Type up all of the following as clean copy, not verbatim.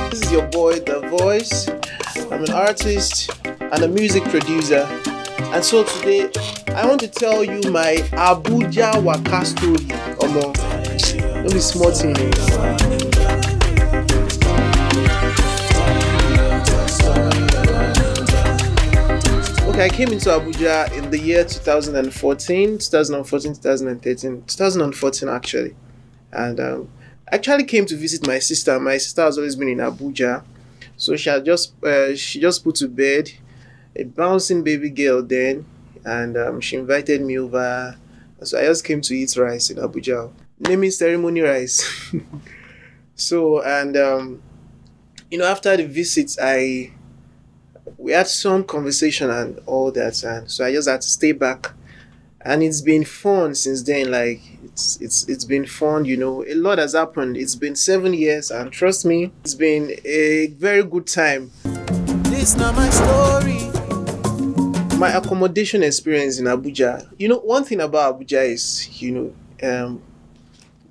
This is your boy, The Voice. I'm an artist and a music producer. And so today, I want to tell you my abujawak story. Omo, don't be small thing. Okay, I came into Abuja in the year 2014 actually. And I actually came to visit my sister. My sister has always been in Abuja. So she just put to bed a bouncing baby girl then, and she invited me over. So I just came to eat rice in Abuja, naming ceremony rice. So and after the visit, I we had some conversation and all that, and so I just had to stay back. And it's been fun since then. Like it's been fun. A lot has happened. It's been 7 years, and trust me, it's been a very good time. This not my story. My accommodation experience in Abuja. One thing about Abuja is,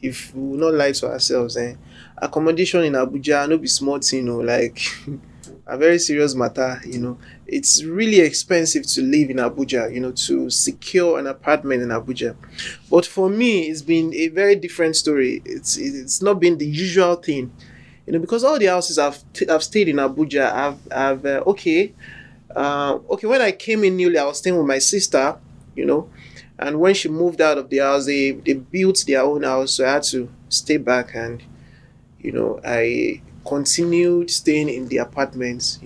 if we will not lie to ourselves, accommodation in Abuja no be small thing, like a very serious matter. It's really expensive to live in Abuja, to secure an apartment in Abuja. But for me, it's been a very different story. It's not been the usual thing, because all the houses I've stayed in Abuja, okay, when I came in newly, I was staying with my sister, and when she moved out of the house, they built their own house, so I had to stay back, and I continued staying in the apartments.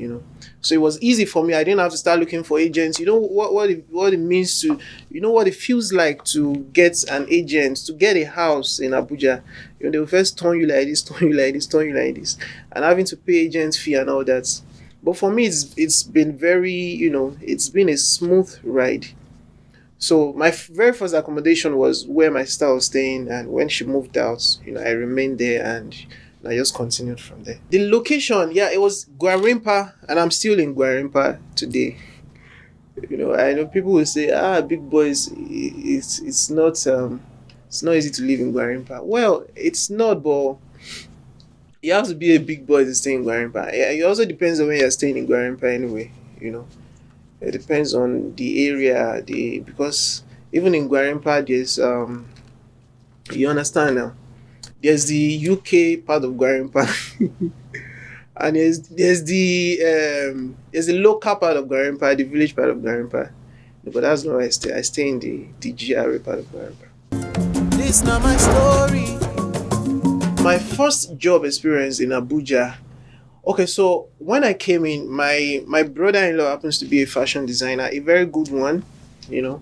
So it was easy for me. I didn't have to start looking for agents. What it means to, what it feels like to get an agent, to get a house in Abuja. They will first turn you like this, turn you like this, turn you like this, and having to pay agent fee and all that. But for me, it's been very, it's been a smooth ride. So my very first accommodation was where my sister was staying, and when she moved out, I remained there, and I just continued from there. The location, yeah, it was Guarimpa, and I'm still in Guarimpa today. I know people will say, big boys, it's not easy to live in Guarimpa. Well, it's not, but you have to be a big boy to stay in Guarimpa. Yeah, it also depends on when you're staying in Guarimpa anyway. It depends on the area, because even in Guarimpa, there's you understand now. There's the UK part of Guarimpa, and there's the local part of Guarimpa, the village part of Guarimpa. But that's not where I stay. I stay in the GRA part of Guarimpa. This not my story. My first job experience in Abuja. Okay, so when I came in, my brother-in-law happens to be a fashion designer, a very good one. You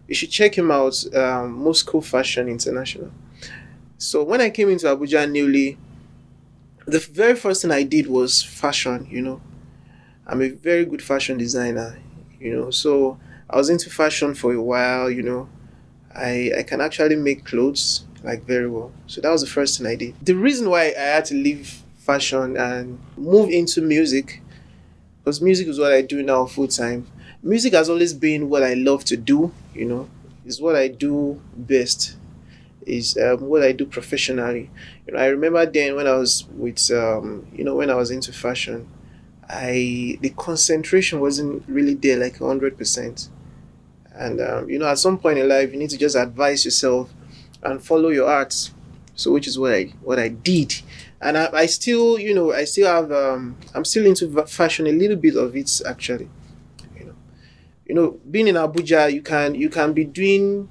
should check him out. Moscow Fashion International. So when I came into Abuja newly, the very first thing I did was fashion. I'm a very good fashion designer. So I was into fashion for a while. I can actually make clothes like very well. So that was the first thing I did. The reason why I had to leave fashion and move into music, because music is what I do now full time. Music has always been what I love to do. Is what I do best. Is what I do professionally. I remember then when I was with when I was into fashion, the concentration wasn't really there like 100%. And at some point in life, you need to just advise yourself and follow your arts. So which is what I did, and I still I still have I'm still into fashion, a little bit of it actually. Being in Abuja, you can be doing,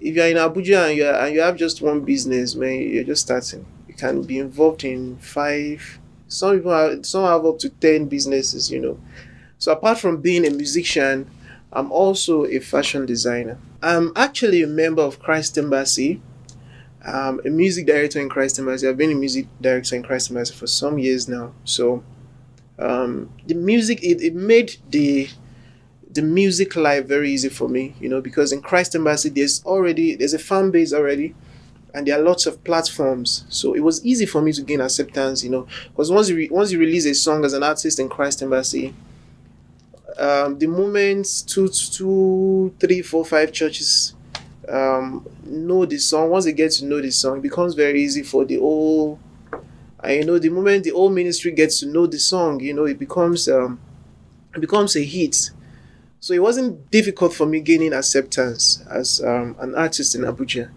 if you're in Abuja and you have just one business, man, you're just starting. You can be involved in five. Some have up to 10 businesses. So apart from being a musician, I'm also a fashion designer. I'm actually a member of Christ Embassy. A music director in Christ Embassy. I've been a music director in Christ Embassy for some years now. So the music, it made the music life very easy for me, because in Christ Embassy there's a fan base already, and there are lots of platforms. So it was easy for me to gain acceptance, because once you release a song as an artist in Christ Embassy, the moment two, three, four, five churches know the song. Once they get to know the song, it becomes very easy for the whole. And the moment the whole ministry gets to know the song, it becomes a hit. So it wasn't difficult for me gaining acceptance as an artist in Abuja,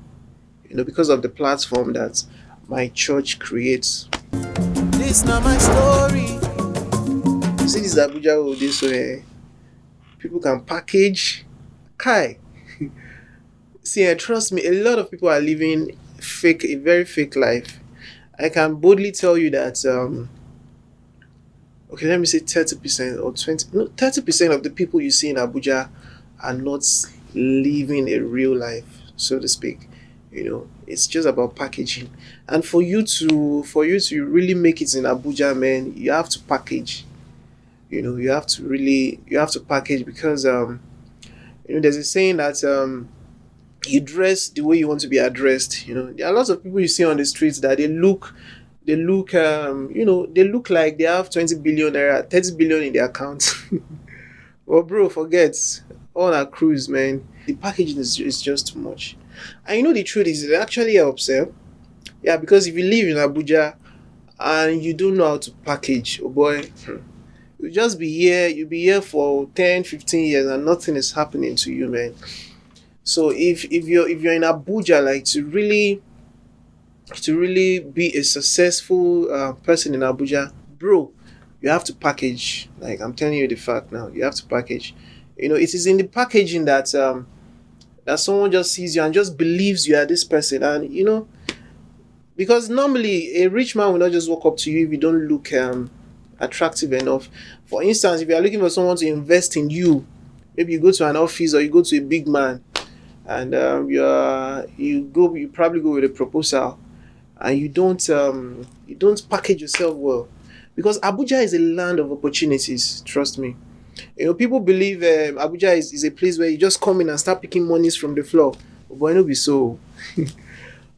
because of the platform that my church creates. This not my story. You see this Abuja road this way, people can package. Kai. See, trust me, a lot of people are living a very fake life. I can boldly tell you that, okay, let me say 30% or 20, no, 30% of the people you see in Abuja are not living a real life, so to speak. It's just about packaging. And for you to really make it in Abuja, man, you have to package. You have to package because, there's a saying that, you dress the way you want to be addressed. There are lots of people you see on the streets that they look like they have 20 billion naira, 30 billion in their account. Well, bro, forget. On a cruise, man, the packaging is just too much. And the truth is, it actually helps, eh? Yeah, because if you live in Abuja and you don't know how to package, oh boy, you'll be here for 10, 15 years and nothing is happening to you, man. So if you're in Abuja, like, to really be a successful person in Abuja, bro, you have to package. Like, I'm telling you the fact now, you have to package. It is in the packaging that someone just sees you and just believes you are this person. And because normally a rich man will not just walk up to you if you don't look attractive enough. For instance, if you are looking for someone to invest in you, maybe you go to an office or you go to a big man, and you probably go with a proposal, and you don't package yourself well, because Abuja is a land of opportunities. Trust me. People believe Abuja is a place where you just come in and start picking monies from the floor, but it no be so.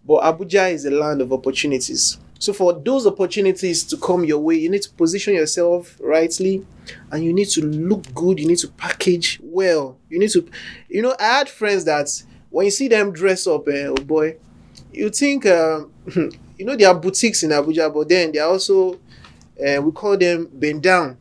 But Abuja is a land of opportunities. So for those opportunities to come your way, you need to position yourself rightly, and you need to look good. You need to package well. You need to, I had friends that when you see them dress up, oh boy, you think, there are boutiques in Abuja, but then they are also, we call them bend down,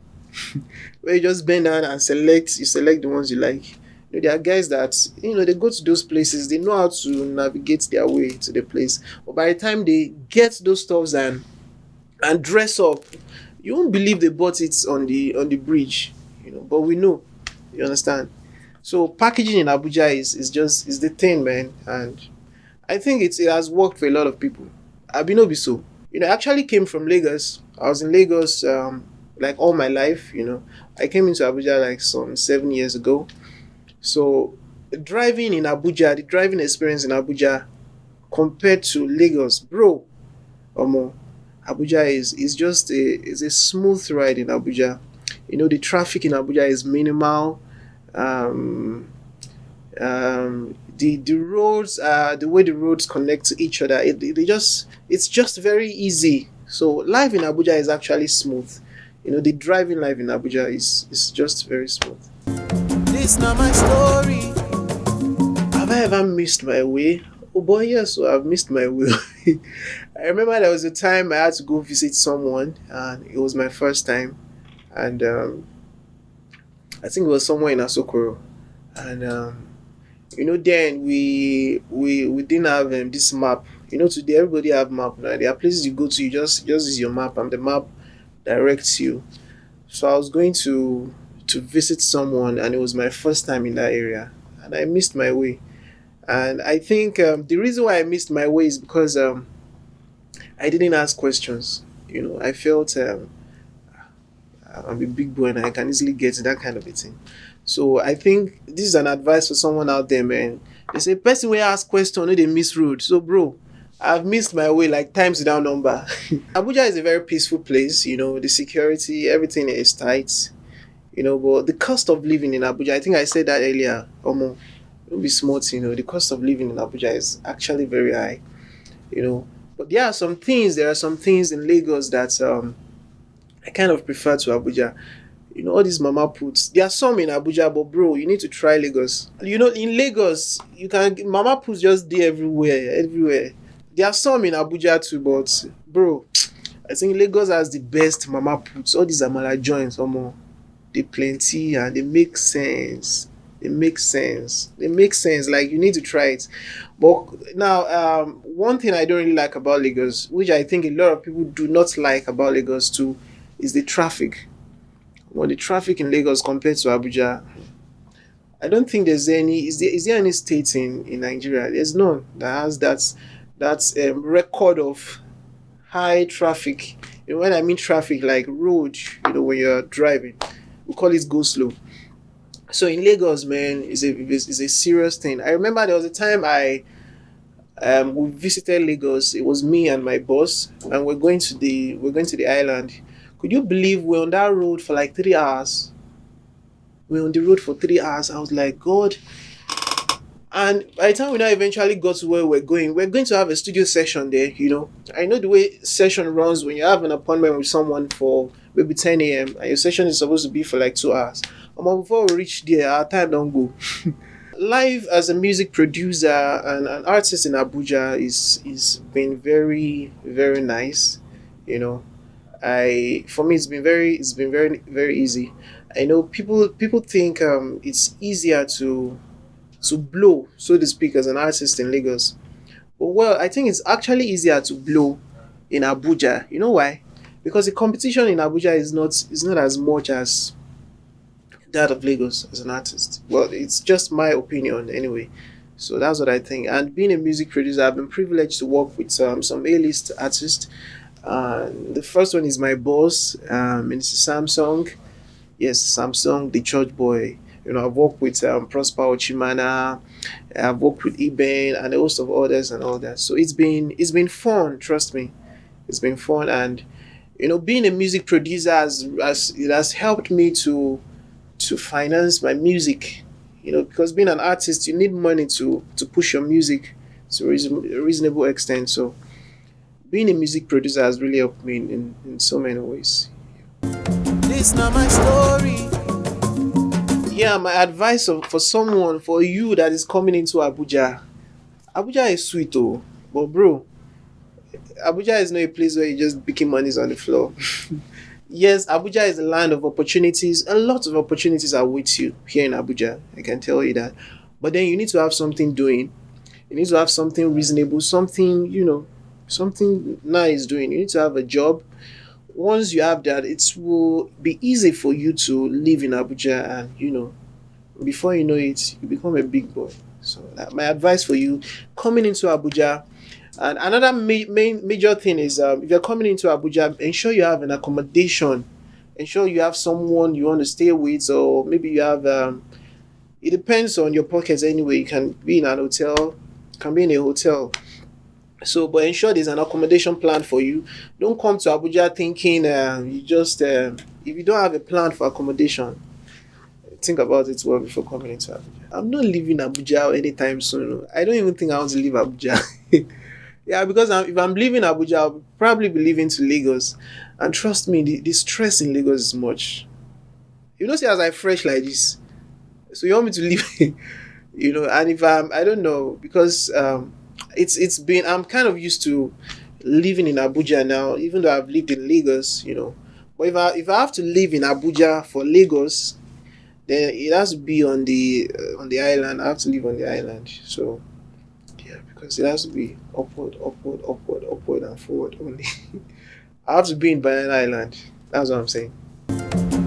where you just bend down and you select the ones you like. There are guys that, they go to those places, they know how to navigate their way to the place. But by the time they get those stuffs and dress up, you won't believe they bought it on the bridge. But we know, you understand. So packaging in Abuja is the thing, man, and I think it has worked for a lot of people. Abinobi so. I actually came from Lagos. I was in Lagos like all my life. I came into Abuja like some 7 years ago. So the driving experience in Abuja compared to Lagos, bro, Abuja is a smooth ride in Abuja. The traffic in Abuja is minimal. The roads, the way the roads connect to each other, it's just very easy. So life in Abuja is actually smooth. The driving life in Abuja is just very smooth. This not my story. Have I ever missed my way? Oh boy, yes, so I've missed my way. I remember there was a time I had to go visit someone, and it was my first time, and I think it was somewhere in Asokoro, and then we didn't have this map. Today everybody have map now. There are places you go to, you just use your map, and the map directs you. So I was going to visit someone, and it was my first time in that area, and I missed my way. And I think the reason why I missed my way is because I didn't ask questions. I felt I'm a big boy and I can easily get that kind of a thing. So I think this is an advice for someone out there, man. They say person will ask question, no they miss road. So bro, I've missed my way like times without number. Abuja is a very peaceful place. The security, everything is tight. But the cost of living in Abuja, I think I said that earlier. Don't be smart. The cost of living in Abuja is actually very high. But there are some things in Lagos that I kind of prefer to Abuja. All these mama puts. There are some in Abuja, but bro, you need to try Lagos. In Lagos, you can mama puts just there everywhere, everywhere. There are some in Abuja too, but bro, I think Lagos has the best mama puts. All these amala joints, they plenty and they make sense. They make sense. They make sense. Like you need to try it. But now, one thing I don't really like about Lagos, which I think a lot of people do not like about Lagos too, is the traffic. Well, the traffic in Lagos compared to Abuja, I don't think there's any. Is there any state in Nigeria? There's none that has that record of high traffic. When I mean traffic, like road, when you're driving, we call it go slow. So in Lagos, man, is a serious thing. I remember there was a time we visited Lagos. It was me and my boss, and we're going to the island. Could you believe we're on that road for like 3 hours? We're on the road for 3 hours. I was like, God. And by the time we now eventually got to where we're going to have a studio session there. I know the way session runs when you have an appointment with someone for maybe 10 a.m. and your session is supposed to be for like 2 hours. And before we reach there, our time don't go. Life as a music producer and an artist in Abuja is been very, very nice. For me it's been very, very easy. I know people think it's easier to blow, so to speak, as an artist in Lagos. But well, I think it's actually easier to blow in Abuja. You know why? Because the competition in Abuja is not as much as that of Lagos as an artist. Well, it's just my opinion anyway. So that's what I think. And being a music producer, I've been privileged to work with some A-list artists. The first one is my boss, Mr. Samsung. Yes, Samsung, the church boy. I've worked with Prosper Ochimana, I've worked with Eben and a host of others and all that. So it's been fun, trust me. It's been fun, and being a music producer has helped me to finance my music. Because being an artist, you need money to push your music to a reasonable extent. So being a music producer has really helped me in so many ways. This not my story. Yeah, my advice for you that is coming into Abuja. Abuja is sweet, oh, but bro, Abuja is not a place where you just picking monies on the floor. Yes, Abuja is a land of opportunities. A lot of opportunities are with you here in Abuja. I can tell you that. But then you need to have something doing. You need to have something reasonable, something nice doing. You need to have a job. Once you have that, it will be easy for you to live in Abuja, and before you know it, you become a big boy. So my advice for you coming into Abuja. And another main major thing is, if you're coming into Abuja, ensure you have an accommodation. Ensure you have someone you want to stay with, or maybe you have. It depends on your pockets anyway. You can be in an hotel, can be in a hotel. So, but ensure there's an accommodation plan for you. Don't come to Abuja thinking you just if you don't have a plan for accommodation, think about it well before coming into Abuja. I'm not leaving Abuja anytime soon. I don't even think I want to leave Abuja. Yeah, because if I'm leaving Abuja, I'll probably be leaving to Lagos. And trust me, the stress in Lagos is much. See, as I fresh like this, so you want me to leave, and if I don't know, because it's been, I'm kind of used to living in Abuja now, even though I've lived in Lagos, But if I have to live in Abuja for Lagos, then it has to be on the island. I have to live on the island. So yeah, because it has to be upward, and forward only. I have to be in Banana Island. That's what I'm saying.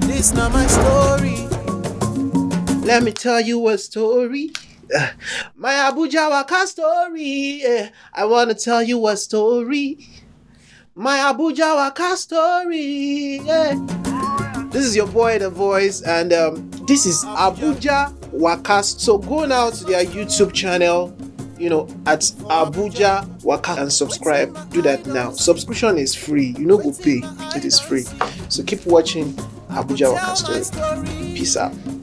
This not my story. Let me tell you a story. My abujawak story. I want to tell you a story. My abujawak story. This is your boy, The Voice, and this is Abuja Wakas. So go now to their YouTube channel, at Abuja Wakas, and subscribe. Do that now. Subscription is free. Go pay. It is free. So keep watching Abuja Wakas story. Peace out.